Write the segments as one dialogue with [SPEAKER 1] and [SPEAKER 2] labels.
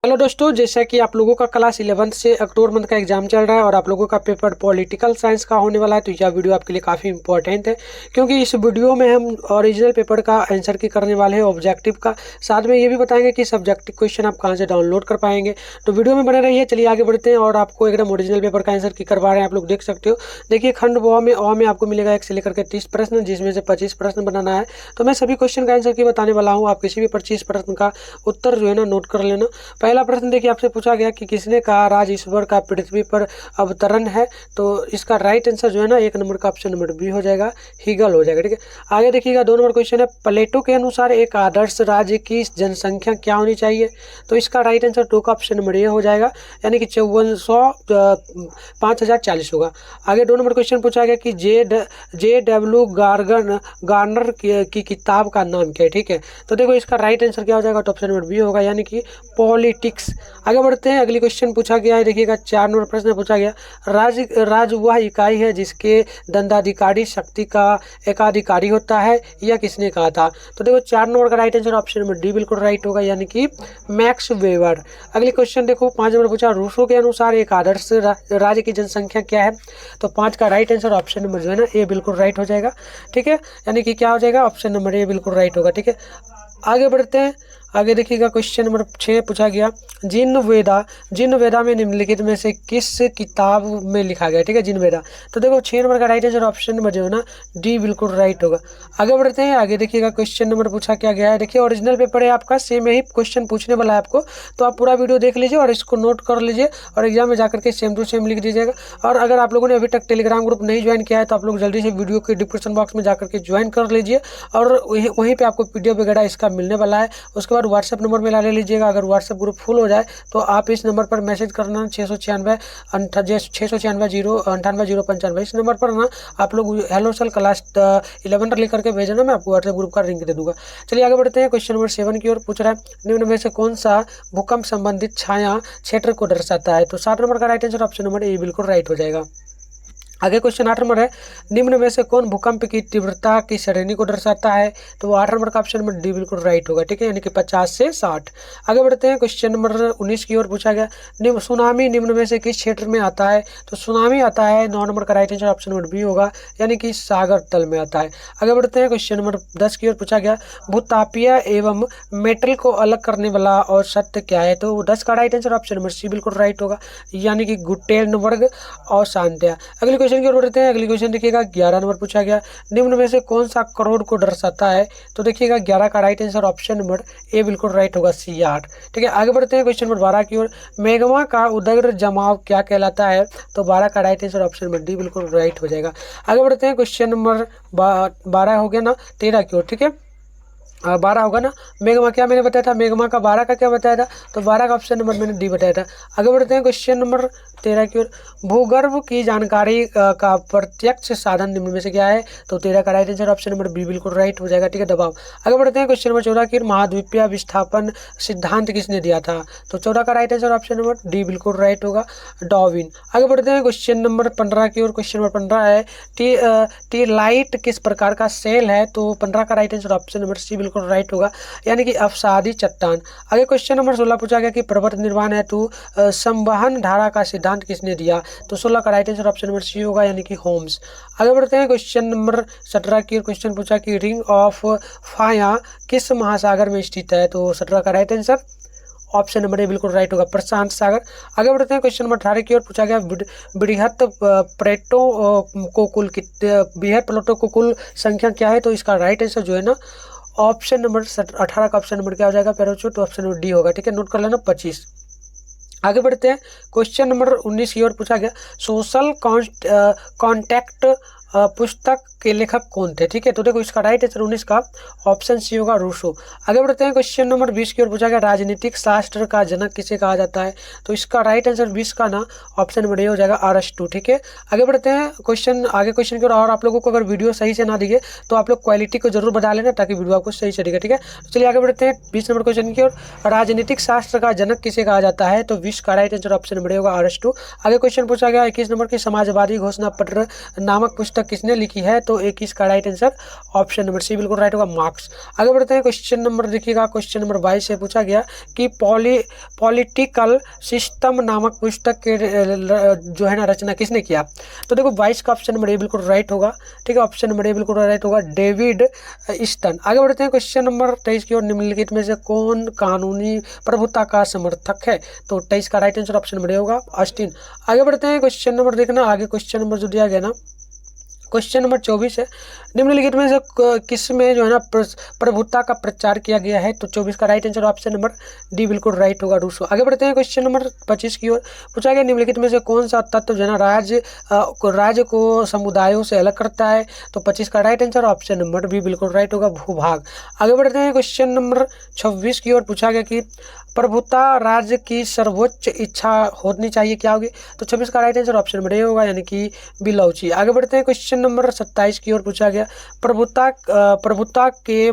[SPEAKER 1] Hello दोस्तों, जैसा कि आप लोगों का क्लास 11th से अक्टूबर मंथ का एग्जाम चल रहा है और आप लोगों का पेपर पॉलिटिकल साइंस का होने वाला है, तो यह वीडियो आपके लिए काफ़ी इंपॉर्टेंट है क्योंकि इस वीडियो में हम ओरिजिनल पेपर का आंसर की करने वाले हैं, ऑब्जेक्टिव का। साथ में ये भी बताएंगे कि सब्जेक्टिव क्वेश्चन आप कहाँ से डाउनलोड कर पाएंगे। तो वीडियो में बने रहिए। चलिए आगे बढ़ते हैं और आपको एकदम ओरिजिनल पेपर का आंसर की करवा रहे हैं। आप लोग देख सकते हो। देखिए, खंड अ में आपको मिलेगा 1 से लेकर के 30 प्रश्न, जिसमें से 25 प्रश्न बनाना है। तो मैं सभी क्वेश्चन का आंसर की बताने वाला हूँ। आप किसी भी 25 प्रश्न का उत्तर जो है ना नोट कर लेना। पहला प्रश्न देखिए, आपसे पूछा गया कि किसने कहा राज ईश्वर का पृथ्वी पर अवतरण है। तो इसका राइट आंसर जो है ना 1 नंबर का ऑप्शन नंबर बी हो जाएगा, हीगल हो जाएगा। ठीक है, आगे देखिएगा 2 नंबर क्वेश्चन है, प्लेटो के अनुसार एक आदर्श राज्य की जनसंख्या क्या होनी चाहिए। तो इसका राइट आंसर 2 का ऑप्शन नंबर ए हो जाएगा, यानी कि 5440 होगा। आगे 2 नंबर क्वेश्चन पूछा गया कि जे डब्ल्यू गार्नर की किताब का नाम क्या है। ठीक है, तो देखो इसका राइट आंसर क्या हो जाएगा, तो ऑप्शन नंबर बी होगा, यानी कि पॉलिटिक्स। आगे बढ़ते हैं, अगली क्वेश्चन पूछा गया है। देखिएगा 4 नंबर प्रश्न पूछा गया, राज वह इकाई है जिसके दंडाधिकारी शक्ति का एकाधिकारी होता है, यह किसने कहा था। तो देखो 4 नंबर का right answer option number D बिल्कुल राइट होगा, यानी कि मैक्स वेबर। अगली क्वेश्चन देखो 5 नंबर पूछा, रूसो के अनुसार एक आदर्श राज्य की जनसंख्या क्या है। तो 5 का राइट आंसर ऑप्शन नंबर जो है ना ए बिल्कुल राइट हो जाएगा। ठीक है, यानी कि क्या हो जाएगा, ऑप्शन नंबर ए बिल्कुल राइट होगा। ठीक है, आगे बढ़ते हैं। आगे देखिएगा क्वेश्चन नंबर 6 पूछा गया, जिन वेदा में निम्नलिखित में से किस किताब में लिखा गया। ठीक है, जिन वेदा। तो देखो 6 नंबर का राइट आंसर ऑप्शन नंबर जो है ना डी बिल्कुल राइट होगा। आगे बढ़ते हैं। आगे देखिएगा क्वेश्चन नंबर पूछा क्या गया है। देखिए ओरिजिनल पेपर है आपका, सेम यही क्वेश्चन पूछने वाला है आपको, तो आप पूरा वीडियो देख लीजिए और इसको नोट कर लीजिए और एग्जाम में जाकर के सेम टू सेम लिख दीजिएगा। और अगर आप लोगों ने अभी तक टेलीग्राम ग्रुप नहीं ज्वाइन किया है तो आप लोग जल्दी से वीडियो के डिस्क्रिप्शन बॉक्स में जाकर के ज्वाइन कर लीजिए और वहीं पर आपको PDF वगैरह इसका मिलने वाला है। उसके बाद व्हाट्सएप नंबर में ले लीजिएगा। अगर व्हाट्सएप ग्रुप फुल हो जाए तो आप इस नंबर पर मैसेज करना 696 इस नंबर पर ना आप लोग हेलो सर क्लास 11 लिख करके भेजना, मैं आपको व्हाट्सएप ग्रुप का लिंक दे दूंगा। चलिए आगे बढ़ते हैं। क्वेश्चन नंबर 7 की ओर पूछ रहा है, निम्न में से कौन सा भूकंप संबंधित छाया क्षेत्र को दर्शाता है। तो 7 नंबर का right answer option number A बिल्कुल राइट हो जाएगा। आगे क्वेश्चन 8 नंबर है, निम्न में से कौन भूकंप की तीव्रता की श्रेणी को दर्शाता है। तो 8 नंबर का ऑप्शन नंबर डी बिल्कुल राइट होगा। ठीक है, यानी कि 50 से 60। आगे बढ़ते हैं। क्वेश्चन नंबर 19 की ओर पूछा गया, सुनामी निम्न में से किस क्षेत्र में आता है। तो सुनामी आता है 9 नंबर का right answer option number B होगा, यानी कि सागर तल में आता है। आगे बढ़ते हैं। क्वेश्चन नंबर 10 की ओर पूछा गया, भूतापीय एवं मेटल को अलग करने वाला और सत्य क्या है। तो 10 का right answer option number C बिल्कुल राइट होगा, यानी कि गुटेनबर्ग और शांतिया। अगले क्वेश्चन की ओर बढ़ते हैं। अगली क्वेश्चन देखिएगा 11 नंबर पूछा गया, निम्न में से कौन सा करोड़ को दर्शाता है। तो देखिएगा 11 का right answer option number A बिल्कुल राइट होगा, C8। ठीक है, आगे बढ़ते हैं। क्वेश्चन नंबर 12 की ओर, मैग्मा का उदग्र जमाव क्या कहलाता है। तो 12 का right answer option number D बिल्कुल राइट हो जाएगा। आगे बढ़ते हैं। क्वेश्चन नंबर 12 हो गया ना, 13 की ओर। ठीक है, 12 होगा ना, मेग्मा क्या मैंने बताया था, मेग्मा का 12 का क्या बताया था। तो 12 का ऑप्शन नंबर मैंने डी बताया था। आगे बढ़ते हैं। क्वेश्चन नंबर 13 की ओर, भूगर्भ की जानकारी का प्रत्यक्ष साधन निम्न में से क्या है। तो 13 का right answer option number B बिल्कुल राइट हो जाएगा। ठीक है, दबाव। आगे बढ़ते हैं। क्वेश्चन नंबर 14 की, महाद्वीपीय विस्थापन सिद्धांत किसने दिया था। तो 14 का right answer option number D बिल्कुल राइट होगा, डार्विन। आगे बढ़ते हैं। क्वेश्चन नंबर 15 की ओर। क्वेश्चन नंबर 15 है, टी लाइट किस प्रकार का सेल है। तो 15 का right answer option number C बिल्कुल राइट होगा, यानी कि अवसादी चट्टान। आगे क्वेश्चन नंबर 16 पूछा गया कि पर्वत निर्माण हेतु संवहन धारा का सिद्धांत किसने दिया। तो 16 का right answer option number C होगा, यानी कि होम्स। आगे बढ़ते हैं। क्वेश्चन नंबर 17 की क्वेश्चन पूछा कि रिंग ऑफ फायर किस महासागर में स्थित है। तो 17 का right answer option number A बिल्कुल राइट होगा, प्रशांत सागर। आगे बढ़ते हैं। क्वेश्चन नंबर 18 की ओर पूछा गया, बृहत प्लेटों को कुल संख्या क्या है। तो इसका राइट आंसर जो है ना ऑप्शन नंबर 18 का ऑप्शन नंबर क्या हो जाएगा, पैराचूट। तो ऑप्शन नंबर डी होगा। ठीक है, नोट कर लेना 25। आगे बढ़ते हैं। क्वेश्चन नंबर 19 की ओर पूछा गया, सोशल कॉन्टैक्ट पुस्तक के लेखक कौन थे। ठीक है, तो देखो इसका राइट आंसर 19 का ऑप्शन सी होगा, रूसो। आगे बढ़ते हैं। क्वेश्चन नंबर 20 की ओर पूछा गया, राजनीतिक शास्त्र का जनक किसे कहा जाता है। तो इसका राइट आंसर 20 का ना ऑप्शन नंबर ए हो जाएगा, अरस्तु। ठीक है, आगे बढ़ते हैं। क्वेश्चन की ओर। और आप लोगों को अगर वीडियो सही से ना दिखे तो आप लोग क्वालिटी को जरूर बढ़ा लेना ताकि वीडियो आपको सही से दिखे। ठीक है, तो चलिए आगे बढ़ते हैं। 20 नंबर क्वेश्चन की ओर, राजनीतिक शास्त्र का जनक किसे कहा जाता है। तो 20 का right answer option number A होगा, अरस्तु। आगे क्वेश्चन पूछा गया 21 नंबर की, समाजवादी घोषणा पत्र नामक पुस्तक पुस्तक किसने लिखी है, तो एक इसका right answer option number C बिल्कुल राइट होगा, मार्क्स। आगे बढ़ते हैं, क्वेश्चन नंबर देखिएगा, क्वेश्चन नंबर 22 से पूछा गया कि पॉलिटिकल सिस्टम नामक पुस्तक के जो है ना रचना किसने किया। तो देखो 22 का ऑप्शन नंबर ए बिल्कुल राइट होगा, ठीक है, ऑप्शन नंबर ए बिल्कुल राइट होगा, डेविड ईस्टन। आगे बढ़ते हैं क्वेश्चन नंबर 23 की ओर, निम्नलिखित में से कौन कानूनी प्रभुता का समर्थक है, तो 23 का right answer option number A होगा, ऑस्टिन। आगे बढ़ते हैं, क्वेश्चन नंबर देखना, आगे क्वेश्चन नंबर जो दिया गया ना, क्वेश्चन नंबर 24 है, निम्नलिखित में से किस में जो है ना प्रभुता का प्रचार किया गया है, तो 24 का right answer option number D बिल्कुल राइट होगा, रूसो। आगे बढ़ते हैं, क्वेश्चन नंबर 25 की ओर, पूछा गया निम्नलिखित में से कौन सा तत्व जो है ना राज्य को समुदायों से अलग करता है, तो 25 का right answer option number B बिल्कुल राइट होगा, भूभाग। आगे बढ़ते हैं, क्वेश्चन नंबर 26 की ओर, पूछा गया कि प्रभुता राज्य की सर्वोच्च इच्छा होनी चाहिए, क्या होगी, तो 26 का right answer option number A होगा, यानी कि बिलौची। आगे बढ़ते हैं, क्वेश्चन नंबर 27 की ओर, पूछा गया प्रभुता के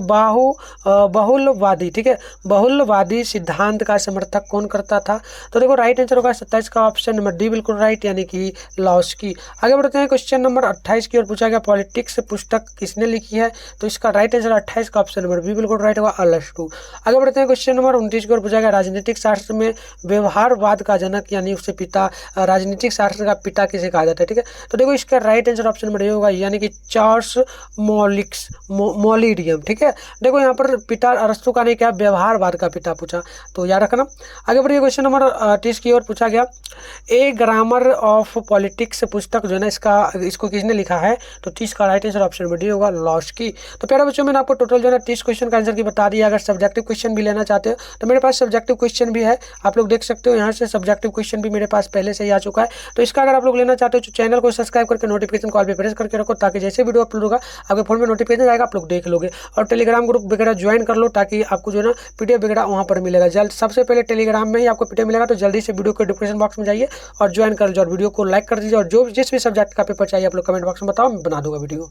[SPEAKER 1] बहुलवादी, ठीक है, बहुलवादी सिद्धांत का समर्थक कौन करता था, तो देखो राइट आंसर होगा 27 का ऑप्शन नंबर डी बिल्कुल राइट, यानी कि लॉस्की। आगे बढ़ते हैं, क्वेश्चन नंबर 28 की ओर, पूछा गया पॉलिटिक्स पुस्तक किसने लिखी है, तो इसका राइट आंसर 28 का ऑप्शन नंबर बी बिल्कुल राइट होगा, अरस्तू। आगे बढ़ते हैं, क्वेश्चन नंबर 29 की ओर, पूछा गया राजनीतिक शास्त्र में व्यवहारवाद का जनक यानी उससे पिता, राजनीतिक शास्त्र का पिता किसे कहा जाता है, ठीक है, तो देखो इसका right answer option number A होगा, यानी कि चार्ल्स मोलिडियम, ठीक है। देखो यहाँ पर पिता अरस्तु का नहीं, क्या व्यवहारवाद का पिता पूछा, तो याद रखना। आगे बढ़िए, क्वेश्चन नंबर 30 की ओर, पूछा गया ए ग्रामर ऑफ पॉलिटिक्स पुस्तक जो है ना इसको किसने लिखा है, तो 30 का right answer option number D होगा, लॉस्की। तो प्यारे बच्चों, मैंने आपको टोटल जो है ना 30 क्वेश्चन का आंसर की बता दिया। अगर सब्जेक्टिव क्वेश्चन भी लेना चाहते हो तो मेरे पास सब्जेक्टिव क्वेश्चन भी है, आप लोग देख सकते हो यहाँ से, सब्जेक्टिव क्वेश्चन भी मेरे पास पहले से ही आ चुका है। तो इसका अगर आप लोग लेना चाहते हो तो चैनल को सब्सक्राइब करके नोटिफिकेशन कॉल पे प्रेस करके रखो, ताकि जैसे वीडियो अपलोड होगा आपके फोन में नोटिफिकेशन आएगा, आप लोग देख लोगे। और टेलीग्राम ग्रुप वगैरह ज्वाइन कर लो, ताकि आपको जो है ना पीडीएफ वगैरह वहाँ पर मिलेगा जल्द। सबसे पहले टेलीग्राम में ही आपको पीडीएफ मिलेगा, तो जल्दी से वीडियो को डिस्क्रिप्शन बॉक्स में जाइए और ज्वाइन कर लीजिए, और वीडियो को लाइक कर दीजिए, और जो जिस भी सब्जेक्ट का पेपर चाहिए आप लोग कमेंट बॉक्स में बताओ, मैं बना दूंगा वीडियो।